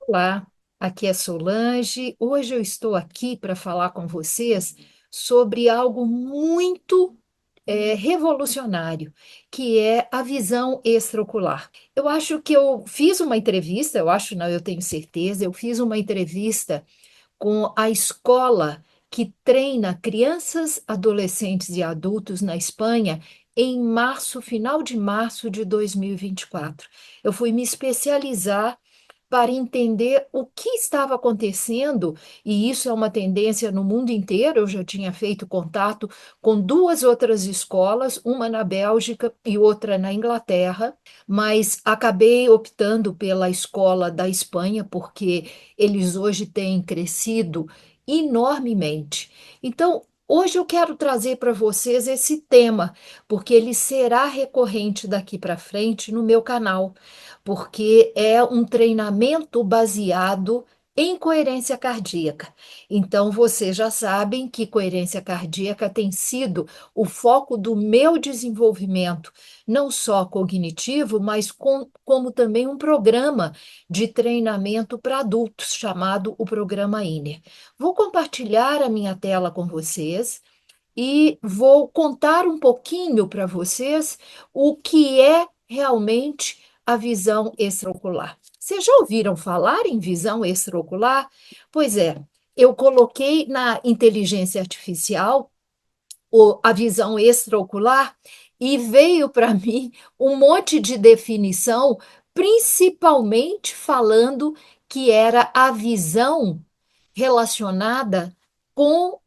Olá, aqui é Solange. Hoje eu estou aqui para falar com vocês sobre algo muito revolucionário, que é a visão extraocular. Eu acho que eu fiz uma entrevista, eu acho, não, eu tenho certeza, eu fiz uma entrevista com a escola que treina crianças, adolescentes e adultos na Espanha em março, final de março de 2024. Eu fui me especializar para entender o que estava acontecendo, e isso é uma tendência no mundo inteiro. Eu já tinha feito contato com duas outras escolas, uma na Bélgica e outra na Inglaterra, mas acabei optando pela escola da Espanha, porque eles hoje têm crescido enormemente. Então, hoje eu quero trazer para vocês esse tema, porque ele será recorrente daqui para frente no meu canal, porque é um treinamento baseado em coerência cardíaca. Então, vocês já sabem que coerência cardíaca tem sido o foco do meu desenvolvimento, não só cognitivo, mas como também um programa de treinamento para adultos, chamado o Programa INER. Vou compartilhar a minha tela com vocês e vou contar um pouquinho para vocês o que é realmente a visão extraocular. Vocês já ouviram falar em visão extraocular? Pois é, eu coloquei na inteligência artificial a visão extraocular e veio para mim um monte de definição, principalmente falando que era a visão relacionada com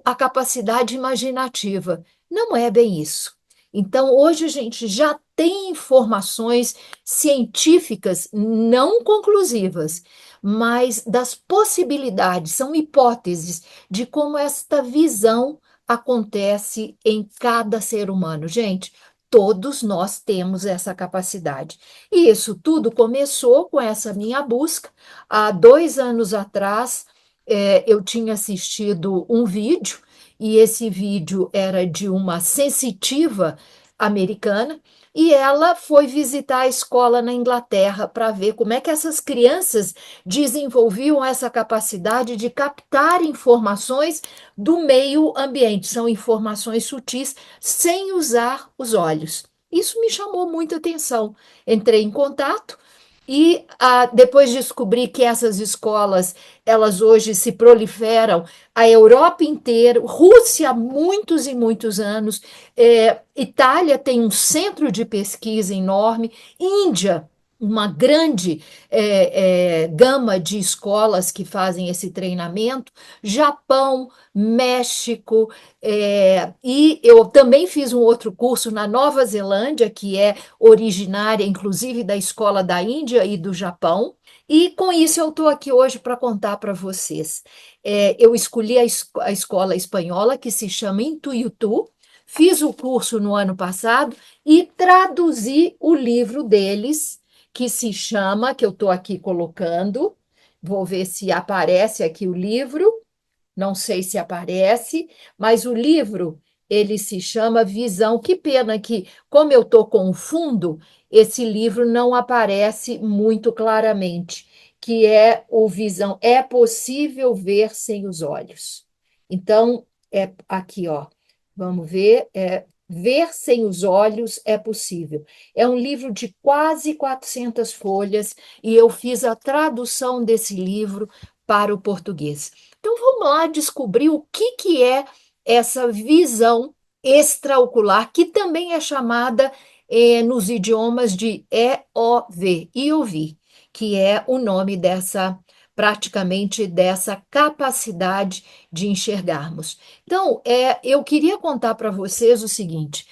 a capacidade imaginativa. Não é bem isso. Então, hoje a gente já tem informações científicas não conclusivas, mas das possibilidades, são hipóteses de como esta visão acontece em cada ser humano. Gente, todos nós temos essa capacidade. E isso tudo começou com essa minha busca. Há 2 anos atrás, eu tinha assistido um vídeo, e esse vídeo era de uma sensitiva americana, e ela foi visitar a escola na Inglaterra para ver como é que essas crianças desenvolviam essa capacidade de captar informações do meio ambiente, são informações sutis, sem usar os olhos. Isso me chamou muita atenção. Entrei em contato e depois descobri que essas escolas, elas hoje se proliferam a Europa inteira, Rússia há muitos e muitos anos, Itália tem um centro de pesquisa enorme, Índia, uma grande gama de escolas que fazem esse treinamento, Japão, México, e eu também fiz um outro curso na Nova Zelândia, que é originária, inclusive, da escola da Índia e do Japão. E com isso eu estou aqui hoje para contar para vocês. Eu escolhi a escola espanhola, que se chama Intuitu, fiz o curso no ano passado e traduzi o livro deles, que se chama, que eu estou aqui colocando, vou ver se aparece aqui o livro, não sei se aparece, mas o livro ele se chama Visão. Que pena que, como eu estou com o fundo, esse livro não aparece muito claramente, que é o Visão. É possível ver sem os olhos. Então, é aqui, ó. Vamos ver. Ver sem os olhos é possível. É um livro de quase 400 folhas e eu fiz a tradução desse livro para o português. Então vamos lá descobrir o que é essa visão extraocular, que também é chamada nos idiomas de EOV, IOV, que é o nome dessa, praticamente dessa capacidade de enxergarmos. Então, eu queria contar para vocês o seguinte: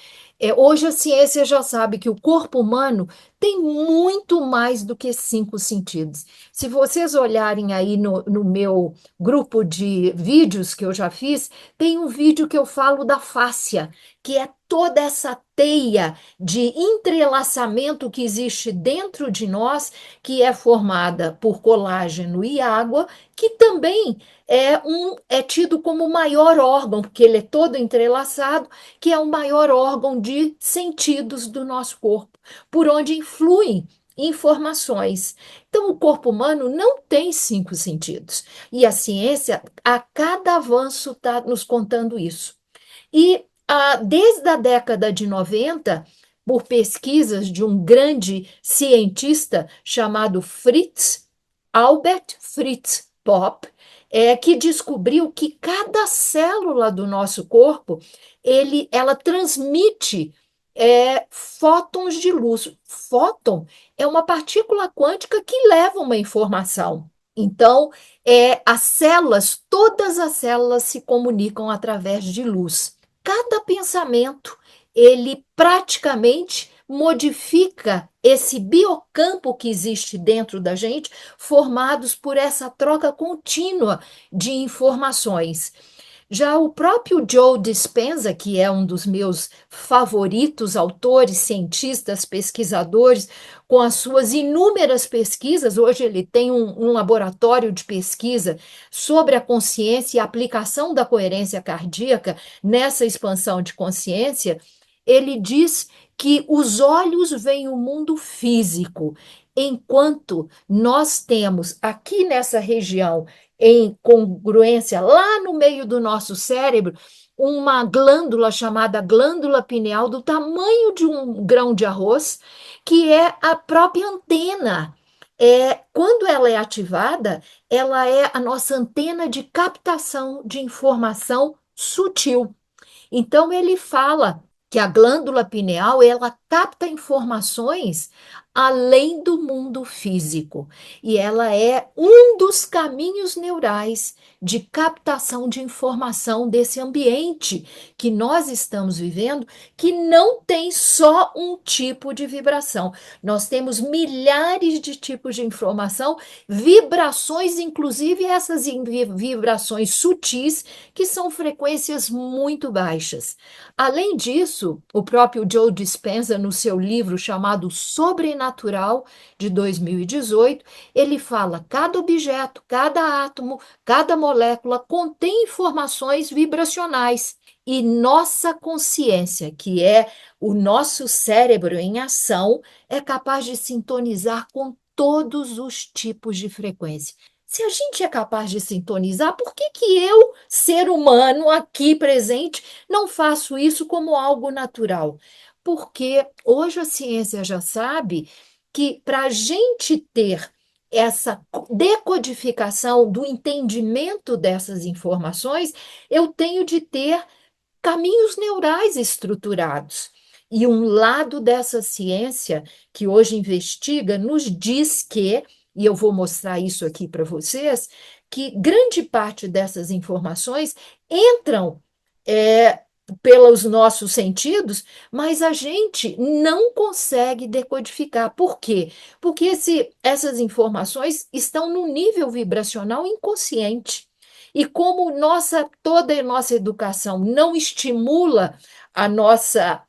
hoje a ciência já sabe que o corpo humano tem muito mais do que 5 sentidos. Se vocês olharem aí no meu grupo de vídeos que eu já fiz, tem um vídeo que eu falo da fáscia, que é toda essa teia de entrelaçamento que existe dentro de nós, que é formada por colágeno e água, que também é tido como o maior órgão, porque ele é todo entrelaçado, que é o maior órgão de sentidos do nosso corpo, por onde influem informações. Então, o corpo humano não tem cinco sentidos. E a ciência, a cada avanço, está nos contando isso. E desde a década de 90, por pesquisas de um grande cientista chamado Albert Fritz Popp, que descobriu que cada célula do nosso corpo, ela transmite fótons de luz. Fóton é uma partícula quântica que leva uma informação. Então, as células, todas as células se comunicam através de luz. Cada pensamento, ele praticamente modifica esse biocampo que existe dentro da gente, formados por essa troca contínua de informações. Já o próprio Joe Dispenza, que é um dos meus favoritos autores, cientistas, pesquisadores, com as suas inúmeras pesquisas, hoje ele tem um laboratório de pesquisa sobre a consciência e a aplicação da coerência cardíaca nessa expansão de consciência, ele diz que os olhos veem o mundo físico, enquanto nós temos aqui nessa região em congruência, lá no meio do nosso cérebro, uma glândula chamada glândula pineal, do tamanho de um grão de arroz, que é a própria antena. Quando ela é ativada, ela é a nossa antena de captação de informação sutil. Então, ele fala que a glândula pineal, ela capta informações além do mundo físico, e ela é um dos caminhos neurais de captação de informação desse ambiente que nós estamos vivendo, que não tem só um tipo de vibração. Nós temos milhares de tipos de informação, vibrações, inclusive essas vibrações sutis, que são frequências muito baixas. Além disso, o próprio Joe Dispenza, no seu livro chamado Sobrenatural, de 2018, ele fala: cada objeto, cada átomo, cada molécula contém informações vibracionais. E nossa consciência, que é o nosso cérebro em ação, é capaz de sintonizar com todos os tipos de frequência. Se a gente é capaz de sintonizar, por que que eu, ser humano aqui presente, não faço isso como algo natural? Porque hoje a ciência já sabe que para a gente ter essa decodificação do entendimento dessas informações, eu tenho de ter caminhos neurais estruturados. E um lado dessa ciência que hoje investiga nos diz que, e eu vou mostrar isso aqui para vocês, que grande parte dessas informações entram pelos nossos sentidos, mas a gente não consegue decodificar. Por quê? Porque essas informações estão no nível vibracional inconsciente. E como toda a nossa educação não estimula a nossa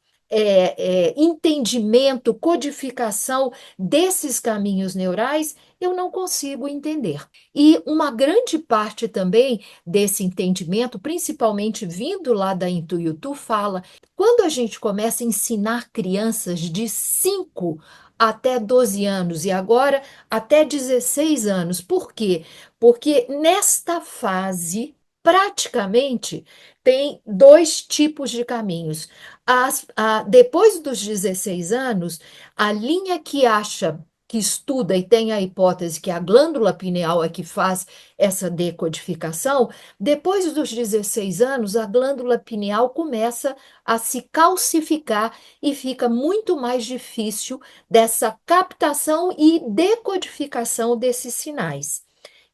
entendimento, codificação desses caminhos neurais, eu não consigo entender. E uma grande parte também desse entendimento, principalmente vindo lá da Intuitu, fala: quando a gente começa a ensinar crianças de 5 até 12 anos e agora até 16 anos. Por quê? Porque nesta fase, praticamente, tem dois tipos de caminhos. Depois dos 16 anos, a linha que acha, que estuda e tem a hipótese que a glândula pineal é que faz essa decodificação, depois dos 16 anos, a glândula pineal começa a se calcificar e fica muito mais difícil dessa captação e decodificação desses sinais.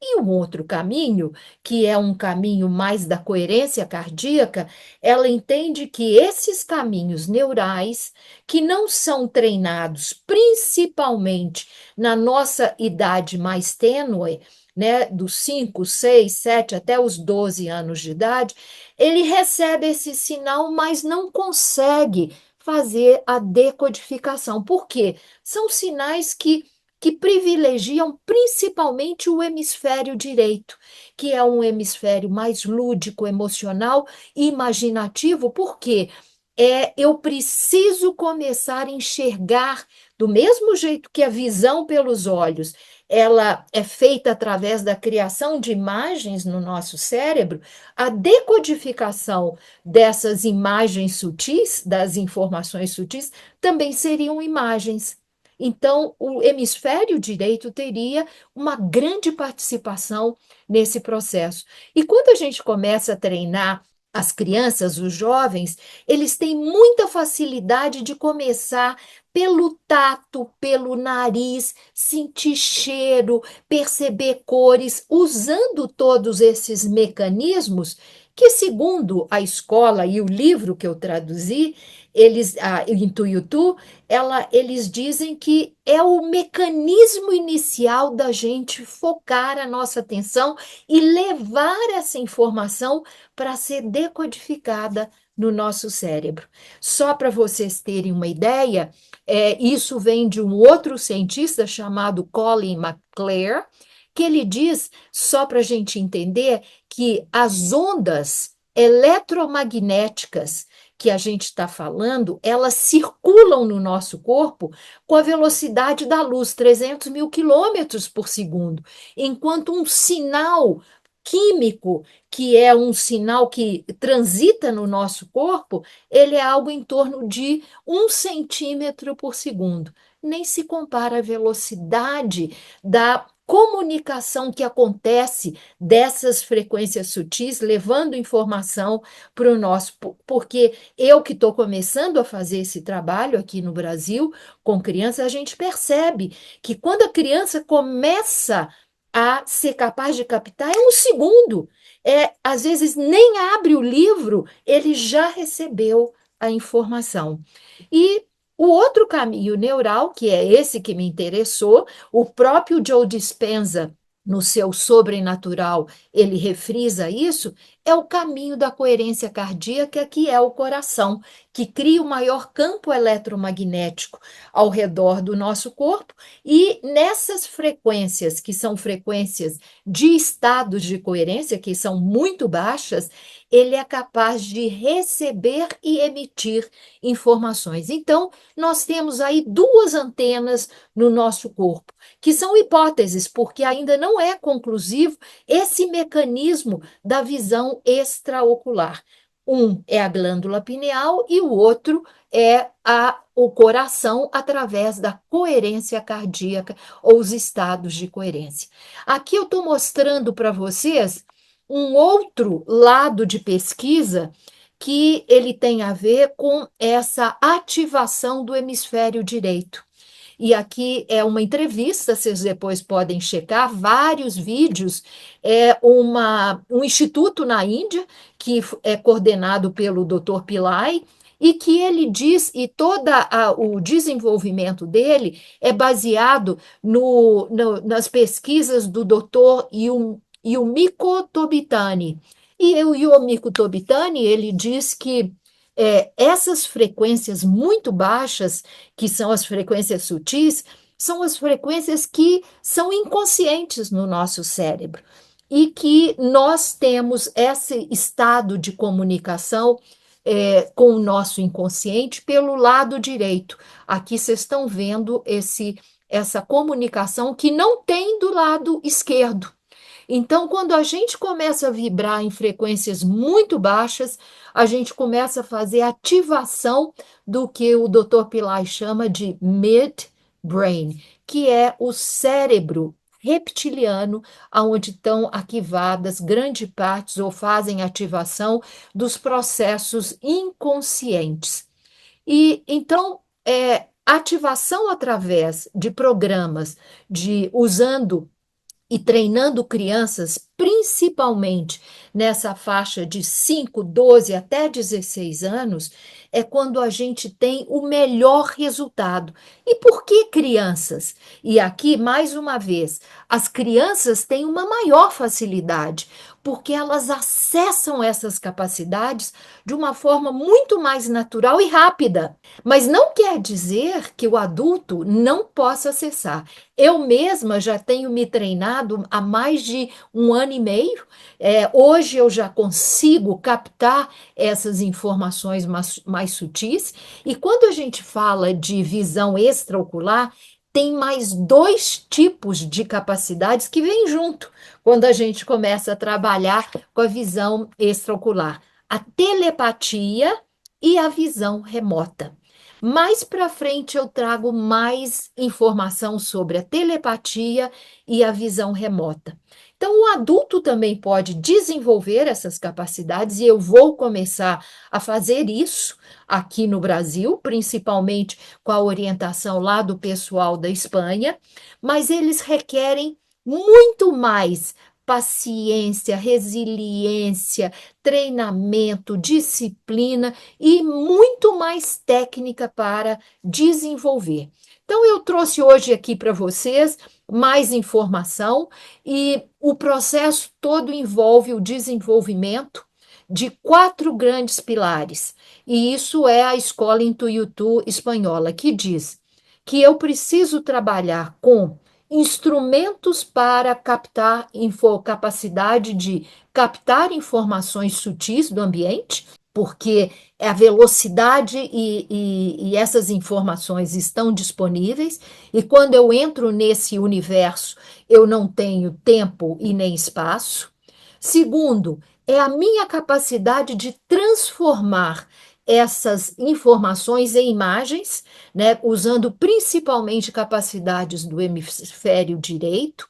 E um outro caminho, que é um caminho mais da coerência cardíaca, ela entende que esses caminhos neurais, que não são treinados principalmente na nossa idade mais tênue, né, dos 5, 6, 7 até os 12 anos de idade, ele recebe esse sinal, mas não consegue fazer a decodificação. Por quê? São sinais que privilegiam principalmente o hemisfério direito, que é um hemisfério mais lúdico, emocional e imaginativo. Por quê? eu preciso começar a enxergar do mesmo jeito que a visão pelos olhos, ela é feita através da criação de imagens no nosso cérebro, a decodificação dessas imagens sutis, das informações sutis, também seriam imagens. Então, o hemisfério direito teria uma grande participação nesse processo. E quando a gente começa a treinar as crianças, os jovens, eles têm muita facilidade de começar pelo tato, pelo nariz, sentir cheiro, perceber cores, usando todos esses mecanismos que, segundo a escola e o livro que eu traduzi, em Tuiutu, eles dizem que é o mecanismo inicial da gente focar a nossa atenção e levar essa informação para ser decodificada no nosso cérebro. Só para vocês terem uma ideia, isso vem de um outro cientista chamado Colin McClure, que ele diz, só para a gente entender, que as ondas eletromagnéticas que a gente está falando, elas circulam no nosso corpo com a velocidade da luz, 300 mil quilômetros por segundo, enquanto um sinal químico, que é um sinal que transita no nosso corpo, ele é algo em torno de 1 centímetro por segundo. Nem se compara à velocidade da comunicação que acontece dessas frequências sutis, levando informação para o nosso. Porque eu que estou começando a fazer esse trabalho aqui no Brasil com crianças, a gente percebe que quando a criança começa a ser capaz de captar, é um segundo. Às vezes nem abre o livro, ele já recebeu a informação. E o outro caminho neural, que é esse que me interessou, o próprio Joe Dispenza, no seu Sobrenatural, ele refrisa isso, é o caminho da coerência cardíaca, que é o coração, que cria o maior campo eletromagnético ao redor do nosso corpo, e nessas frequências, que são frequências de estados de coerência, que são muito baixas, ele é capaz de receber e emitir informações. Então, nós temos aí duas antenas no nosso corpo, que são hipóteses, porque ainda não é conclusivo esse mecanismo da visão extraocular. Um é a glândula pineal e o outro é o coração através da coerência cardíaca ou os estados de coerência. Aqui eu estou mostrando para vocês um outro lado de pesquisa que ele tem a ver com essa ativação do hemisfério direito. E aqui é uma entrevista, vocês depois podem checar, vários vídeos, um instituto na Índia, que é coordenado pelo Dr. Pillai, e que ele diz, e todo o desenvolvimento dele é baseado nas pesquisas do Dr. Yumiko Tobitani. E o Yumiko Tobitani, ele diz que essas frequências muito baixas, que são as frequências sutis, são as frequências que são inconscientes no nosso cérebro e que nós temos esse estado de comunicação com o nosso inconsciente pelo lado direito. Aqui vocês estão vendo essa comunicação que não tem do lado esquerdo. Então, quando a gente começa a vibrar em frequências muito baixas, a gente começa a fazer ativação do que o Dr. Pillai chama de midbrain, que é o cérebro reptiliano, onde estão arquivadas grande parte ou fazem ativação dos processos inconscientes. E então, ativação através de programas usando e treinando crianças, principalmente nessa faixa de 5, 12 até 16 anos, é quando a gente tem o melhor resultado. E por que crianças? E aqui, mais uma vez, as crianças têm uma maior facilidade, porque elas acessam essas capacidades de uma forma muito mais natural e rápida. Mas não quer dizer que o adulto não possa acessar. Eu mesma já tenho me treinado há mais de 1 ano e meio. Hoje eu já consigo captar essas informações mais sutis, e quando a gente fala de visão extraocular, tem mais dois tipos de capacidades que vêm junto quando a gente começa a trabalhar com a visão extraocular: a telepatia e a visão remota. Mais para frente eu trago mais informação sobre a telepatia e a visão remota. Então, o adulto também pode desenvolver essas capacidades, e eu vou começar a fazer isso aqui no Brasil, principalmente com a orientação lá do pessoal da Espanha, mas eles requerem muito mais paciência, resiliência, treinamento, disciplina e muito mais técnica para desenvolver. Então, eu trouxe hoje aqui para vocês mais informação, e o processo todo envolve o desenvolvimento de quatro grandes pilares. E isso é a escola Intuitu espanhola, que diz que eu preciso trabalhar com instrumentos para captar capacidade de captar informações sutis do ambiente, porque a velocidade e essas informações estão disponíveis, e quando eu entro nesse universo, eu não tenho tempo e nem espaço. Segundo, é a minha capacidade de transformar essas informações em imagens, né, usando principalmente capacidades do hemisfério direito.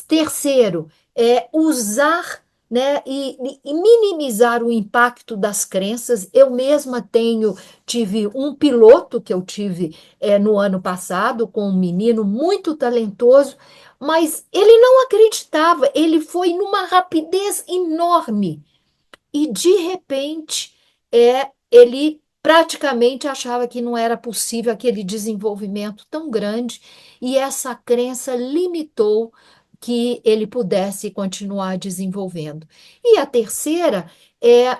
Terceiro, é usar, né, e minimizar o impacto das crenças. Eu mesma tive um piloto que eu tive no ano passado com um menino muito talentoso, mas ele não acreditava, ele foi numa rapidez enorme e de repente ele praticamente achava que não era possível aquele desenvolvimento tão grande, e essa crença limitou que ele pudesse continuar desenvolvendo. E a terceira é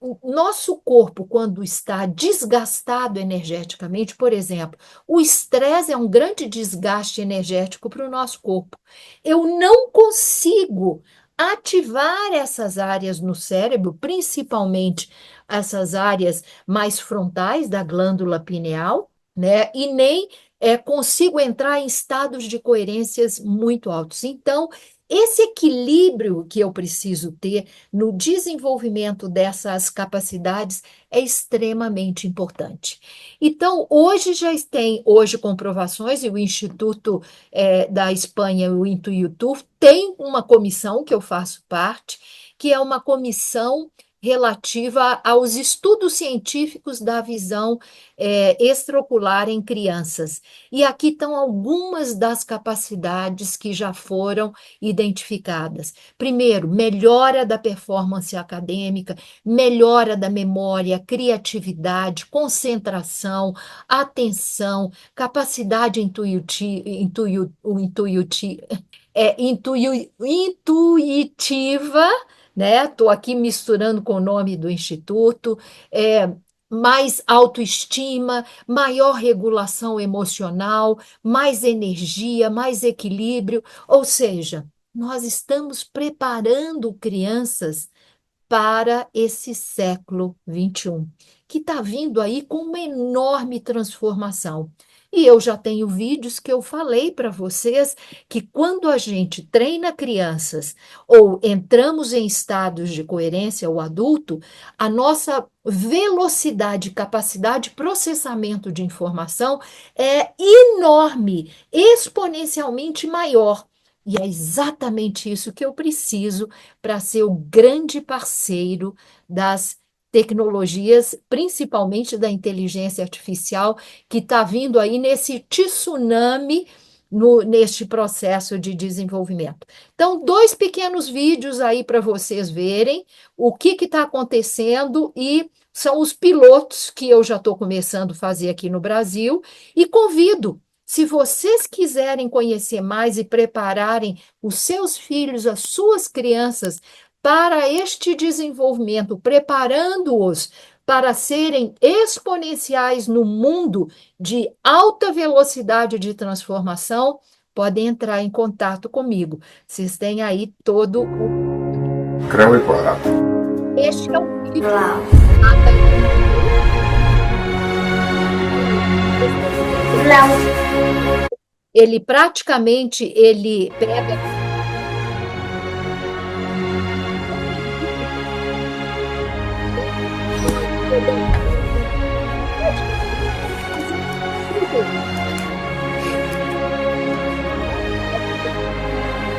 o nosso corpo, quando está desgastado energeticamente. Por exemplo, o estresse é um grande desgaste energético para o nosso corpo. Eu não consigo ativar essas áreas no cérebro, principalmente essas áreas mais frontais da glândula pineal, né? E nem consigo entrar em estados de coerências muito altos. Então, esse equilíbrio que eu preciso ter no desenvolvimento dessas capacidades é extremamente importante. Então, hoje já tem comprovações, e o Instituto da Espanha, o Intuitu, tem uma comissão que eu faço parte, que é uma comissão relativa aos estudos científicos da visão extraocular em crianças. E aqui estão algumas das capacidades que já foram identificadas. Primeiro, melhora da performance acadêmica, melhora da memória, criatividade, concentração, atenção, capacidade intuitiva, né? Estou aqui misturando com o nome do instituto, mais autoestima, maior regulação emocional, mais energia, mais equilíbrio. Ou seja, nós estamos preparando crianças para esse século XXI, que está vindo aí com uma enorme transformação. E eu já tenho vídeos que eu falei para vocês que quando a gente treina crianças ou entramos em estados de coerência, o adulto, a nossa velocidade, capacidade de processamento de informação é enorme, exponencialmente maior. E é exatamente isso que eu preciso para ser o grande parceiro das tecnologias, principalmente da inteligência artificial, que está vindo aí nesse tsunami neste processo de desenvolvimento. Então, dois pequenos vídeos aí para vocês verem o que está acontecendo, e são os pilotos que eu já estou começando a fazer aqui no Brasil, e convido. Se vocês quiserem conhecer mais e prepararem os seus filhos, as suas crianças para este desenvolvimento, preparando-os para serem exponenciais no mundo de alta velocidade de transformação, podem entrar em contato comigo. Vocês têm aí todo o. Creo y cuadrado. Este é um vídeo Wow. Não. ele praticamente ele pega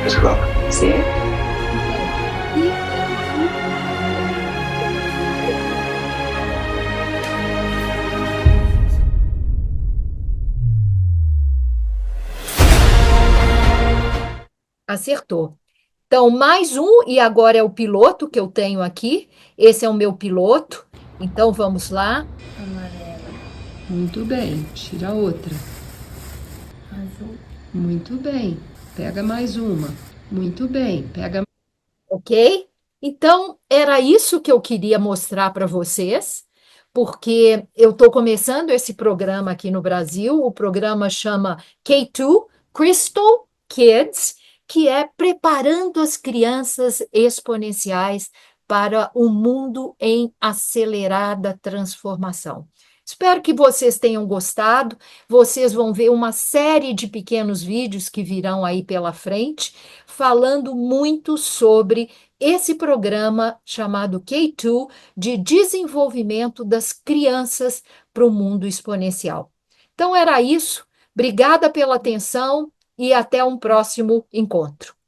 Es broma. Sí. acertou. Então, mais um, e agora é o piloto que eu tenho aqui. Esse é o meu piloto. Então, vamos lá. Amarela. Muito bem, tira outra. Azul. Muito bem, pega mais uma. Muito bem, pega. Ok? Então, era isso que eu queria mostrar para vocês, porque eu estou começando esse programa aqui no Brasil. O programa chama K2 Crystal Kids, que é preparando as crianças exponenciais para um mundo em acelerada transformação. Espero que vocês tenham gostado. Vocês vão ver uma série de pequenos vídeos que virão aí pela frente, falando muito sobre esse programa chamado K2 de desenvolvimento das crianças para o mundo exponencial. Então era isso. Obrigada pela atenção e até um próximo encontro.